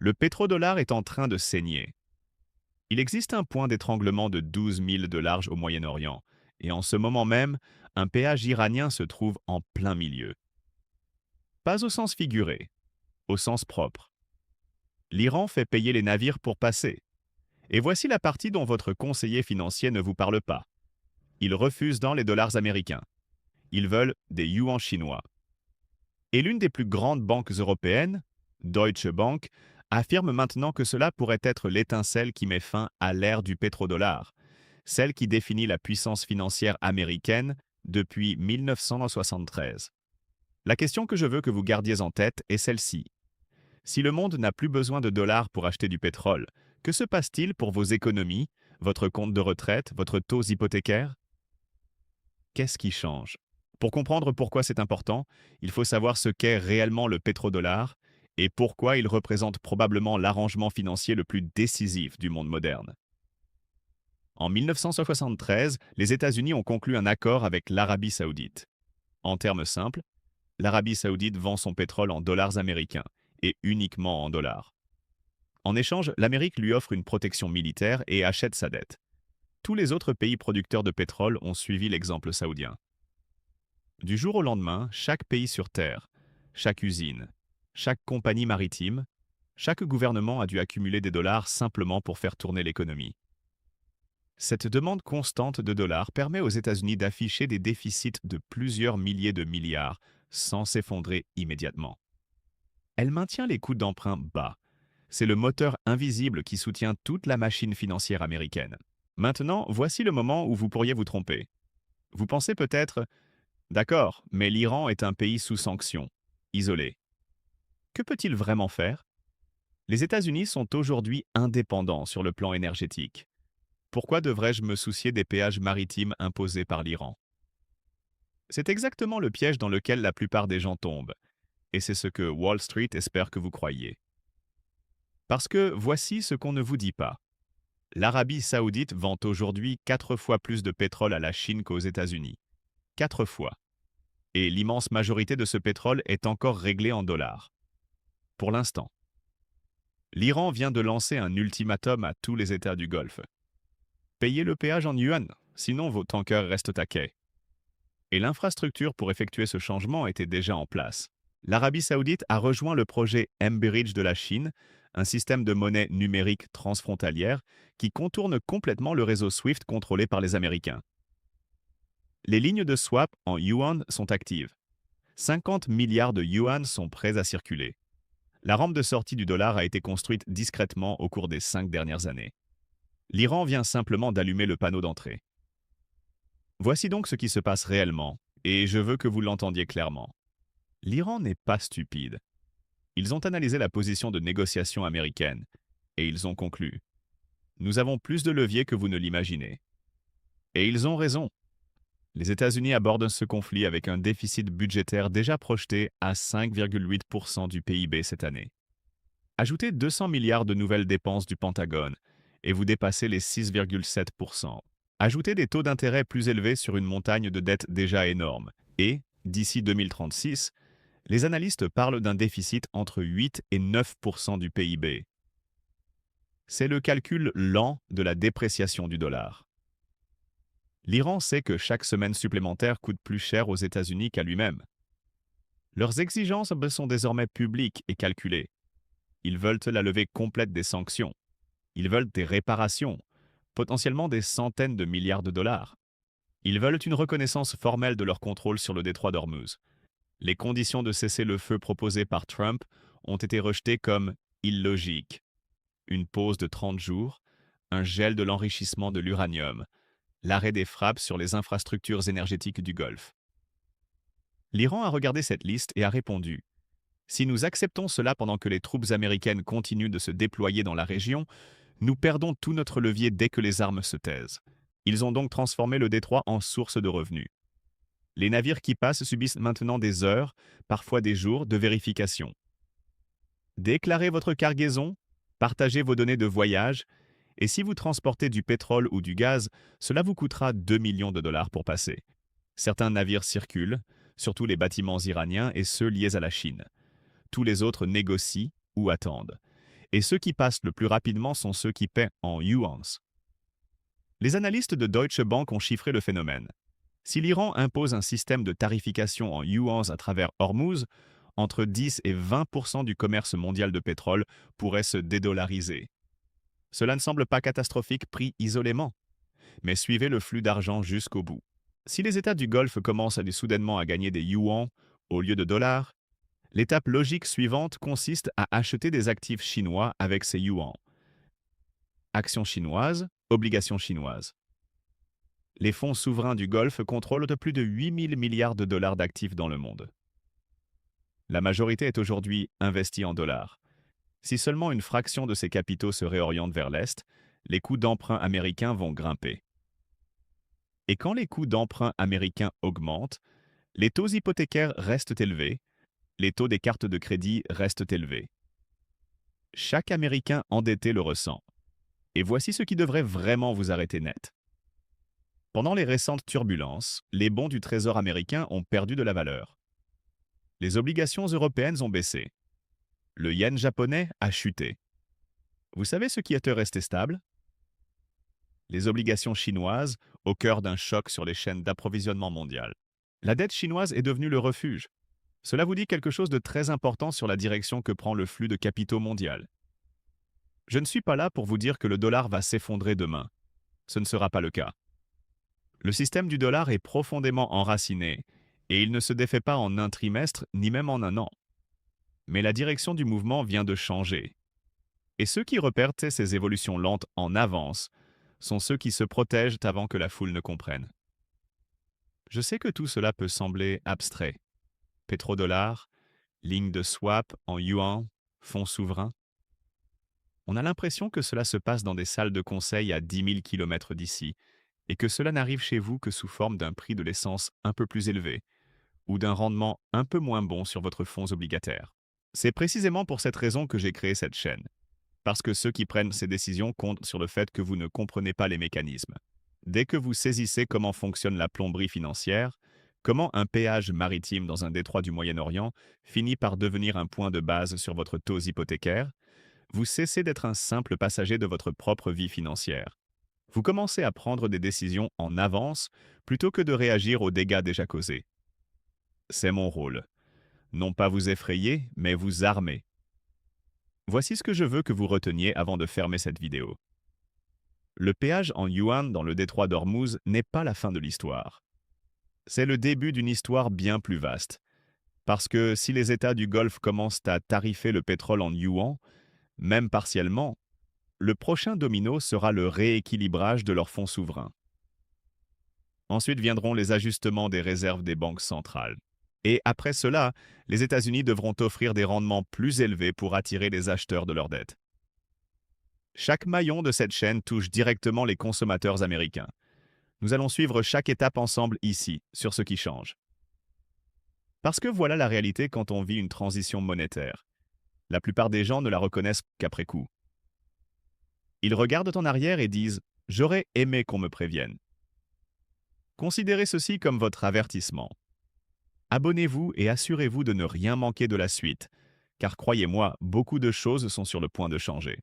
Le pétrodollar est en train de saigner. Il existe un point d'étranglement de 12 000 de large au Moyen-Orient, et en ce moment même, un péage iranien se trouve en plein milieu. Pas au sens figuré, au sens propre. L'Iran fait payer les navires pour passer. Et voici la partie dont votre conseiller financier ne vous parle pas. Ils refusent dans les dollars américains. Ils veulent des yuans chinois. Et l'une des plus grandes banques européennes, Deutsche Bank, affirme maintenant que cela pourrait être l'étincelle qui met fin à l'ère du pétrodollar, celle qui définit la puissance financière américaine depuis 1973. La question que je veux que vous gardiez en tête est celle-ci. Si le monde n'a plus besoin de dollars pour acheter du pétrole, que se passe-t-il pour vos économies, votre compte de retraite, votre taux hypothécaire? Qu'est-ce qui change? Pour comprendre pourquoi c'est important, il faut savoir ce qu'est réellement le pétrodollar et pourquoi il représente probablement l'arrangement financier le plus décisif du monde moderne. En 1973, les États-Unis ont conclu un accord avec l'Arabie saoudite. En termes simples, l'Arabie saoudite vend son pétrole en dollars américains et uniquement en dollars. En échange, l'Amérique lui offre une protection militaire et achète sa dette. Tous les autres pays producteurs de pétrole ont suivi l'exemple saoudien. Du jour au lendemain, chaque pays sur Terre, chaque usine, chaque compagnie maritime, chaque gouvernement a dû accumuler des dollars simplement pour faire tourner l'économie. Cette demande constante de dollars permet aux États-Unis d'afficher des déficits de plusieurs milliers de milliards sans s'effondrer immédiatement. Elle maintient les coûts d'emprunt bas. C'est le moteur invisible qui soutient toute la machine financière américaine. Maintenant, voici le moment où vous pourriez vous tromper. Vous pensez peut-être, d'accord, mais l'Iran est un pays sous sanctions, isolé. Que peut-il vraiment faire? Les États-Unis sont aujourd'hui indépendants sur le plan énergétique. Pourquoi devrais-je me soucier des péages maritimes imposés par l'Iran? C'est exactement le piège dans lequel la plupart des gens tombent, et c'est ce que Wall Street espère que vous croyiez. Parce que voici ce qu'on ne vous dit pas. L'Arabie saoudite vend aujourd'hui 4 fois plus de pétrole à la Chine qu'aux États-Unis. 4 fois. Et l'immense majorité de ce pétrole est encore réglé en dollars. Pour l'instant. L'Iran vient de lancer un ultimatum à tous les États du Golfe. Payez le péage en yuan, sinon vos tankers restent à quai. Et l'infrastructure pour effectuer ce changement était déjà en place. L'Arabie saoudite a rejoint le projet mBridge de la Chine, un système de monnaie numérique transfrontalière qui contourne complètement le réseau SWIFT contrôlé par les Américains. Les lignes de swap en yuan sont actives. 50 milliards de yuan sont prêts à circuler. La rampe de sortie du dollar a été construite discrètement au cours des 5 dernières années. L'Iran vient simplement d'allumer le panneau d'entrée. Voici donc ce qui se passe réellement, et je veux que vous l'entendiez clairement. L'Iran n'est pas stupide. Ils ont analysé la position de négociation américaine, et ils ont conclu. Nous avons plus de leviers que vous ne l'imaginez. Et ils ont raison. Les États-Unis abordent ce conflit avec un déficit budgétaire déjà projeté à 5,8% du PIB cette année. Ajoutez 200 milliards de nouvelles dépenses du Pentagone, et vous dépassez les 6,7%. Ajoutez des taux d'intérêt plus élevés sur une montagne de dettes déjà énorme, et, d'ici 2036, les analystes parlent d'un déficit entre 8 et 9% du PIB. C'est le calcul lent de la dépréciation du dollar. L'Iran sait que chaque semaine supplémentaire coûte plus cher aux États-Unis qu'à lui-même. Leurs exigences sont désormais publiques et calculées. Ils veulent la levée complète des sanctions. Ils veulent des réparations, potentiellement des centaines de milliards de dollars. Ils veulent une reconnaissance formelle de leur contrôle sur le détroit d'Ormuz. Les conditions de cessez-le-feu proposées par Trump ont été rejetées comme illogiques. Une pause de 30 jours, un gel de l'enrichissement de l'uranium, l'arrêt des frappes sur les infrastructures énergétiques du Golfe. L'Iran a regardé cette liste et a répondu « Si nous acceptons cela pendant que les troupes américaines continuent de se déployer dans la région, nous perdons tout notre levier dès que les armes se taisent. » Ils ont donc transformé le détroit en source de revenus. Les navires qui passent subissent maintenant des heures, parfois des jours, de vérification. Déclarez votre cargaison, partagez vos données de voyage, et si vous transportez du pétrole ou du gaz, cela vous coûtera 2 millions de dollars pour passer. Certains navires circulent, surtout les bâtiments iraniens et ceux liés à la Chine. Tous les autres négocient ou attendent. Et ceux qui passent le plus rapidement sont ceux qui paient en yuans. Les analystes de Deutsche Bank ont chiffré le phénomène. Si l'Iran impose un système de tarification en yuans à travers Hormuz, entre 10 et 20% du commerce mondial de pétrole pourrait se dédollariser. Cela ne semble pas catastrophique pris isolément, mais suivez le flux d'argent jusqu'au bout. Si les États du Golfe commencent soudainement à gagner des yuans au lieu de dollars, l'étape logique suivante consiste à acheter des actifs chinois avec ces yuans. Actions chinoises, obligations chinoises. Les fonds souverains du Golfe contrôlent de plus de 8 000 milliards de dollars d'actifs dans le monde. La majorité est aujourd'hui investie en dollars. Si seulement une fraction de ces capitaux se réoriente vers l'Est, les coûts d'emprunt américains vont grimper. Et quand les coûts d'emprunt américains augmentent, les taux hypothécaires restent élevés, les taux des cartes de crédit restent élevés. Chaque Américain endetté le ressent. Et voici ce qui devrait vraiment vous arrêter net. Pendant les récentes turbulences, les bons du Trésor américain ont perdu de la valeur. Les obligations européennes ont baissé. Le yen japonais a chuté. Vous savez ce qui est resté stable? Les obligations chinoises, au cœur d'un choc sur les chaînes d'approvisionnement mondiales. La dette chinoise est devenue le refuge. Cela vous dit quelque chose de très important sur la direction que prend le flux de capitaux mondial. Je ne suis pas là pour vous dire que le dollar va s'effondrer demain. Ce ne sera pas le cas. Le système du dollar est profondément enraciné et il ne se défait pas en un trimestre ni même en un an. Mais la direction du mouvement vient de changer. Et ceux qui repèrent ces évolutions lentes en avance sont ceux qui se protègent avant que la foule ne comprenne. Je sais que tout cela peut sembler abstrait. Pétrodollars, lignes de swap en yuan, fonds souverains. On a l'impression que cela se passe dans des salles de conseil à 10 000 km d'ici, et que cela n'arrive chez vous que sous forme d'un prix de l'essence un peu plus élevé, ou d'un rendement un peu moins bon sur votre fonds obligataire. C'est précisément pour cette raison que j'ai créé cette chaîne. Parce que ceux qui prennent ces décisions comptent sur le fait que vous ne comprenez pas les mécanismes. Dès que vous saisissez comment fonctionne la plomberie financière, comment un péage maritime dans un détroit du Moyen-Orient finit par devenir un point de base sur votre taux hypothécaire, vous cessez d'être un simple passager de votre propre vie financière. Vous commencez à prendre des décisions en avance plutôt que de réagir aux dégâts déjà causés. C'est mon rôle. Non pas vous effrayer, mais vous armer. Voici ce que je veux que vous reteniez avant de fermer cette vidéo. Le péage en yuan dans le détroit d'Ormuz n'est pas la fin de l'histoire. C'est le début d'une histoire bien plus vaste. Parce que si les États du Golfe commencent à tarifer le pétrole en yuan, même partiellement, le prochain domino sera le rééquilibrage de leurs fonds souverains. Ensuite viendront les ajustements des réserves des banques centrales. Et après cela, les États-Unis devront offrir des rendements plus élevés pour attirer les acheteurs de leurs dettes. Chaque maillon de cette chaîne touche directement les consommateurs américains. Nous allons suivre chaque étape ensemble ici, sur ce qui change. Parce que voilà la réalité quand on vit une transition monétaire. La plupart des gens ne la reconnaissent qu'après coup. Ils regardent en arrière et disent « J'aurais aimé qu'on me prévienne ». Considérez ceci comme votre avertissement. Abonnez-vous et assurez-vous de ne rien manquer de la suite, car croyez-moi, beaucoup de choses sont sur le point de changer.